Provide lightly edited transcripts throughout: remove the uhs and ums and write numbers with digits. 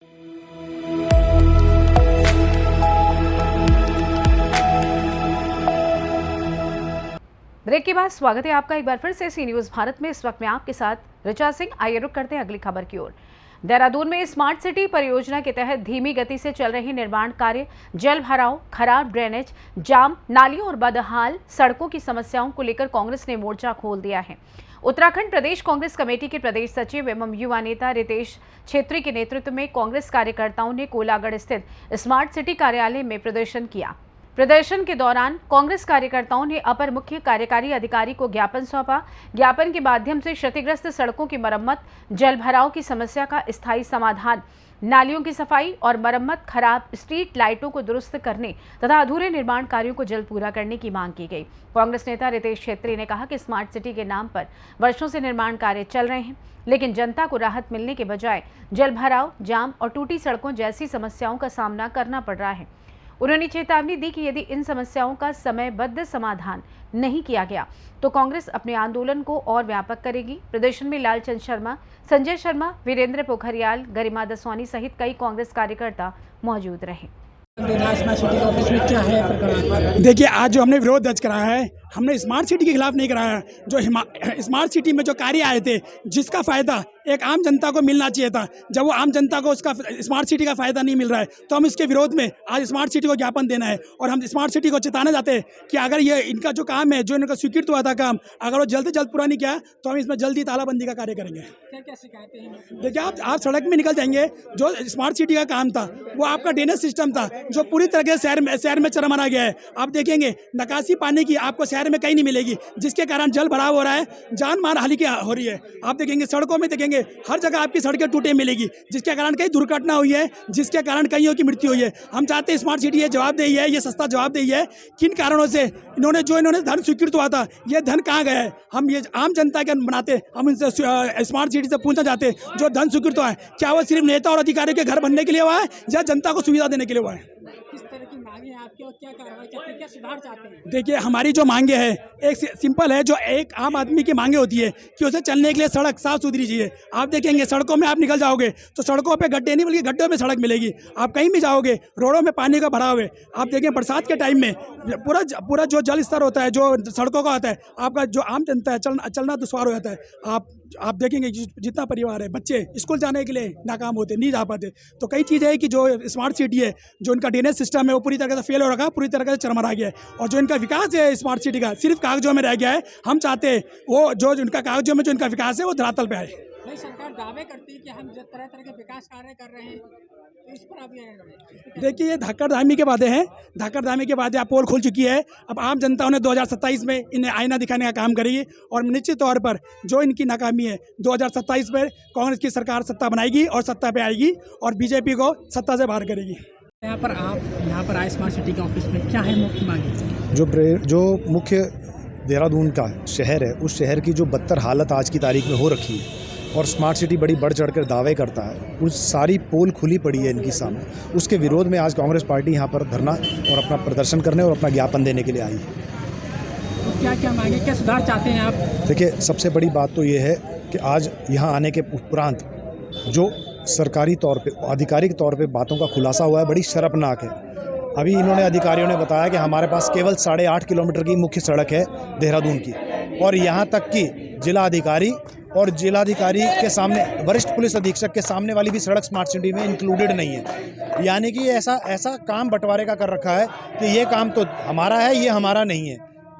Break के बाद स्वागत है आपका एक बार फिर से सी न्यूज भारत में। इस वक्त में आपके साथ ऋचा सिंह। आइए रुक करते हैं अगली खबर की ओर। देहरादून में स्मार्ट सिटी परियोजना के तहत धीमी गति से चल रही निर्माण कार्य, जल भराव, खराब ड्रेनेज, जाम, नालियों और बदहाल सड़कों की समस्याओं को लेकर कांग्रेस ने मोर्चा खोल दिया है। उत्तराखंड प्रदेश कांग्रेस कमेटी के प्रदेश सचिव एवं युवा नेता रितेश छेत्री के नेतृत्व में कांग्रेस कार्यकर्ताओं ने कोलागढ़ स्थित स्मार्ट सिटी कार्यालय में प्रदर्शन किया। प्रदर्शन के दौरान कांग्रेस कार्यकर्ताओं ने अपर मुख्य कार्यकारी अधिकारी को ज्ञापन सौंपा। ज्ञापन के माध्यम से क्षतिग्रस्त सड़कों की मरम्मत, जल भराव की समस्या का स्थायी समाधान, नालियों की सफाई और मरम्मत, खराब स्ट्रीट लाइटों को दुरुस्त करने तथा अधूरे निर्माण कार्यों को जल्द पूरा करने की मांग की गई। कांग्रेस नेता रितेश छेत्री ने कहा कि स्मार्ट सिटी के नाम पर वर्षों से निर्माण कार्य चल रहे हैं, लेकिन जनता को राहत मिलने के बजाय जल भराव, जाम और टूटी सड़कों जैसी समस्याओं का सामना करना पड़ रहा है। उन्होंने चेतावनी दी कि यदि इन समस्याओं का समयबद्ध समाधान नहीं किया गया तो कांग्रेस अपने आंदोलन को और व्यापक करेगी। प्रदर्शन में लालचंद शर्मा, संजय शर्मा, वीरेंद्र पोखरियाल, गरिमा दसवानी सहित कई कांग्रेस कार्यकर्ता मौजूद रहे। देखिए, आज जो हमने विरोध दर्ज कराया है, हमने स्मार्ट सिटी के खिलाफ नहीं कराया। जो स्मार्ट सिटी में जो कार्य आए थे, जिसका फायदा एक आम जनता को मिलना चाहिए था, जब वो आम जनता को उसका स्मार्ट सिटी का फायदा नहीं मिल रहा है, तो हम इसके विरोध में आज स्मार्ट सिटी को ज्ञापन देना है। और हम स्मार्ट सिटी को चेताना चाहते हैं कि अगर ये इनका जो काम है, जो इनका स्वीकृत हुआ था काम, अगर वो जल्द से जल्द पूरा नहीं किया तो हम इसमें जल्दी तालाबंदी का कार्य करेंगे। क्या शिकायतें हैं? देखिए, आप सड़क में निकल जाएंगे। जो स्मार्ट सिटी का काम था वो आपका ड्रेनेज सिस्टम था, जो पूरी तरह से शहर में चरमरा गया है। आप देखेंगे निकासी पानी की आपको शहर में कहीं नहीं मिलेगी, जिसके कारण जल भराव हो रहा है, जान मार हानि की हो रही है। आप देखेंगे सड़कों में, देखेंगे हर जगह आपकी सड़कें टूटे मिलेगी, जिसके कारण कई दुर्घटना हुई है, जिसके कारण कईयों की मृत्यु हुई है। हम चाहते हैं स्मार्ट सिटी ये जवाबदेही है, ये सस्ता जवाबदेही है। किन कारणों से इन्होंने धन स्वीकृत हुआ था, ये धन कहाँ गया है? हम ये आम जनता के बनाते, हम इनसे स्मार्ट सिटी से पूछना चाहते हैं, जो धन स्वीकृत हुआ है, क्या वो सिर्फ नेता और अधिकारियों के घर बनने के लिए हुआ है या जनता को सुविधा देने के लिए हुआ है? किस तरह की मांगे हैं आपकी और क्या कार्रवाई चाहते हैं, क्या सुधार चाहते हैं? देखिए, हमारी जो मांगे है एक सिंपल है, जो एक आम आदमी की मांगे होती है कि उसे चलने के लिए सड़क साफ सुथरी चाहिए। आप देखेंगे सड़कों में आप निकल जाओगे तो सड़कों पे गड्ढे नहीं बल्कि गड्ढों में सड़क मिलेगी। आप कहीं भी जाओगे रोडों में पानी का भराव है। आप देखें बरसात के टाइम में पूरा जो जल स्तर होता है, जो सड़कों का होता है, आपका जो आम जनता है चलना दुश्वार हो जाता है। आप देखेंगे जितना परिवार है, बच्चे स्कूल जाने के लिए नाकाम होते, नहीं जा पाते। तो कई चीज़ें है कि जो स्मार्ट सिटी है, जो इनका ड्रेनेज सिस्टम है वो पूरी तरह से फेल हो रखा है, पूरी तरह से चरमरा गया है। और जो इनका विकास है स्मार्ट सिटी का सिर्फ कागजों में रह गया है। हम चाहते हैं वो जो इनका कागजों में जो इनका विकास है वो धरातल पे आए। भाई, सरकार दावे करती है कि हम तरह तरह के विकास कार्य कर रहे हैं, तो इस पर आप देखिए, ये धाकड़धामी के वादे हैं। धाकड़धामी के वादे पोल खुल चुकी है। अब आम जनता उन्हें 2027 में इन्हें आईना दिखाने का काम करेगी और निश्चित तौर पर जो इनकी नाकामी है 2027 में कांग्रेस की सरकार सत्ता बनाएगी और सत्ता पे आएगी और बीजेपी को सत्ता से बाहर करेगी। आप यहाँ पर आए स्मार्ट सिटी के ऑफिस में, क्या है मुख्य मांगे? जो मुख्य देहरादून का शहर है, उस शहर की जो बदतर हालत आज की तारीख में हो रखी है और स्मार्ट सिटी बड़ी बढ़ चढ़कर दावे करता है, उस सारी पोल खुली पड़ी है इनकी सामने। उसके विरोध में आज कांग्रेस पार्टी यहाँ पर धरना और अपना प्रदर्शन करने और अपना ज्ञापन देने के लिए आई है। तो क्या मांगे, क्या सुधार चाहते हैं आप? देखिए, सबसे बड़ी बात तो ये है कि आज यहाँ आने के उपरांत जो सरकारी तौर पे, आधिकारिक तौर पे बातों का खुलासा हुआ है, बड़ी शर्मनाक है। अभी इन्होंने अधिकारियों ने बताया कि हमारे पास केवल 8.5 किलोमीटर की मुख्य सड़क है देहरादून की, और यहाँ तक कि जिलाधिकारी और जिलाधिकारी के सामने वरिष्ठ पुलिस अधीक्षक के सामने वाली भी सड़क स्मार्ट सिटी में इंक्लूडेड नहीं है। यानी कि ऐसा काम बंटवारे का कर रखा है कि ये काम तो हमारा है, ये हमारा नहीं है।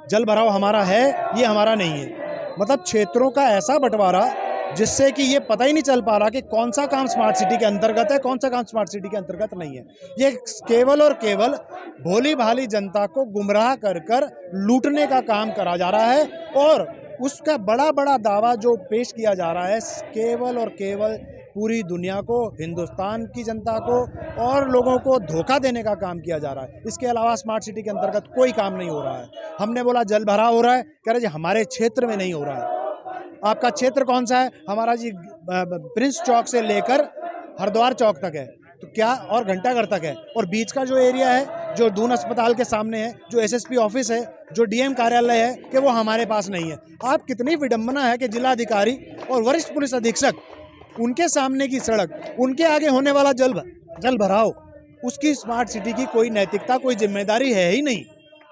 जल भराव हमारा है, ये हमारा नहीं है। मतलब क्षेत्रों का ऐसा बंटवारा जिससे कि ये पता ही नहीं चल पा रहा कि कौन सा काम स्मार्ट सिटी के अंतर्गत है, कौन सा काम स्मार्ट सिटी के अंतर्गत नहीं है। ये केवल और केवल भोली भाली जनता को गुमराह कर लूटने का काम करा जा रहा है और उसका बड़ा दावा जो पेश किया जा रहा है केवल और केवल पूरी दुनिया को, हिंदुस्तान की जनता को और लोगों को धोखा देने का काम किया जा रहा है। इसके अलावा स्मार्ट सिटी के अंतर्गत कोई काम नहीं हो रहा है। हमने बोला जल भराव हो रहा है, कह रहे जी हमारे क्षेत्र में नहीं हो रहा है। आपका क्षेत्र कौन सा है? हमारा जी प्रिंस चौक से लेकर हरिद्वार चौक तक है, तो क्या और घंटाघर तक है। और बीच का जो एरिया है, जो दून अस्पताल के सामने है, जो एसएसपी ऑफिस है, जो डीएम कार्यालय है, कि वो हमारे पास नहीं है। आप कितनी विडंबना है कि जिलाधिकारी और वरिष्ठ पुलिस अधीक्षक उनके सामने की सड़क, उनके आगे होने वाला जल भराव, उसकी स्मार्ट सिटी की कोई नैतिकता, कोई जिम्मेदारी है ही नहीं।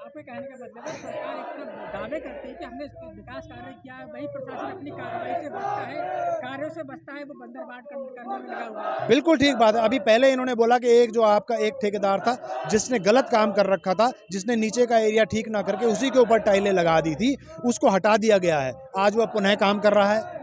आपके कहने का मतलब है सरकार एक तरफ दावे करती है कि हमने विकास कार्य किया है, वही प्रशासन अपनी कार्रवाई से बचता है, कार्यों से बचता है, वो बंदरबाट करने में लगा हुआ है। बिल्कुल ठीक बात है। अभी पहले इन्होंने बोला कि एक जो आपका एक ठेकेदार था जिसने गलत काम कर रखा था, जिसने नीचे का एरिया ठीक ना करके उसी के ऊपर टाइलें लगा दी थी, उसको हटा दिया गया है। आज वह पुनः काम कर रहा है।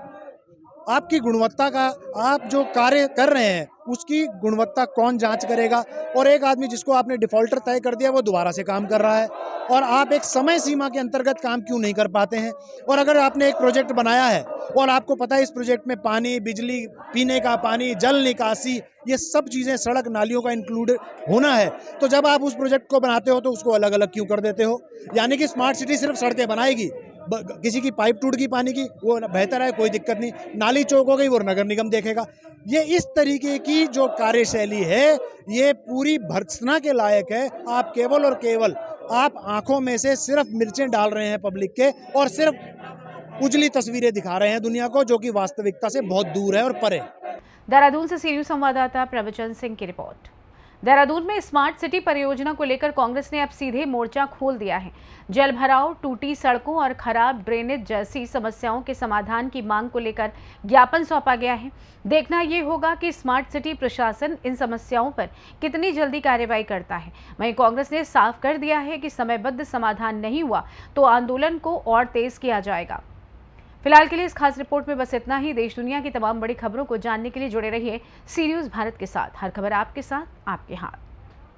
आपकी गुणवत्ता का, आप जो कार्य कर रहे हैं उसकी गुणवत्ता कौन जांच करेगा? और एक आदमी जिसको आपने डिफॉल्टर तय कर दिया वो दोबारा से काम कर रहा है, और आप एक समय सीमा के अंतर्गत काम क्यों नहीं कर पाते हैं? और अगर आपने एक प्रोजेक्ट बनाया है और आपको पता है इस प्रोजेक्ट में पानी, बिजली, पीने का पानी, जल निकासी, ये सब चीज़ें, सड़क नालियों का इंक्लूड होना है, तो जब आप उस प्रोजेक्ट को बनाते हो तो उसको अलग अलग क्यों कर देते हो? यानी कि स्मार्ट सिटी सिर्फ सड़कें बनाएगी, किसी की पाइप टूट गई पानी की, वो बेहतर है, कोई दिक्कत नहीं, नाली चौक हो गई, वो नगर निगम देखेगा। ये इस तरीके की जो कार्यशैली है ये पूरी भर्त्सना के लायक है। आप केवल और केवल आप आंखों में से सिर्फ मिर्चें डाल रहे हैं पब्लिक के, और सिर्फ उजली तस्वीरें दिखा रहे हैं दुनिया को, जो कि वास्तविकता से बहुत दूर है और परे। देहरादून से सीनियर संवाददाता प्रवचन सिंह की रिपोर्ट। देहरादून में स्मार्ट सिटी परियोजना को लेकर कांग्रेस ने अब सीधे मोर्चा खोल दिया है। जल भराव, टूटी सड़कों और खराब ड्रेनेज जैसी समस्याओं के समाधान की मांग को लेकर ज्ञापन सौंपा गया है। देखना ये होगा कि स्मार्ट सिटी प्रशासन इन समस्याओं पर कितनी जल्दी कार्रवाई करता है। वहीं कांग्रेस ने साफ कर दिया है कि समयबद्ध समाधान नहीं हुआ तो आंदोलन को और तेज किया जाएगा। फिलहाल के लिए इस खास रिपोर्ट में बस इतना ही। देश दुनिया की तमाम बड़ी खबरों को जानने के लिए जुड़े रहिए सी न्यूज़ भारत के साथ। हर खबर आपके साथ, आपके हाथ।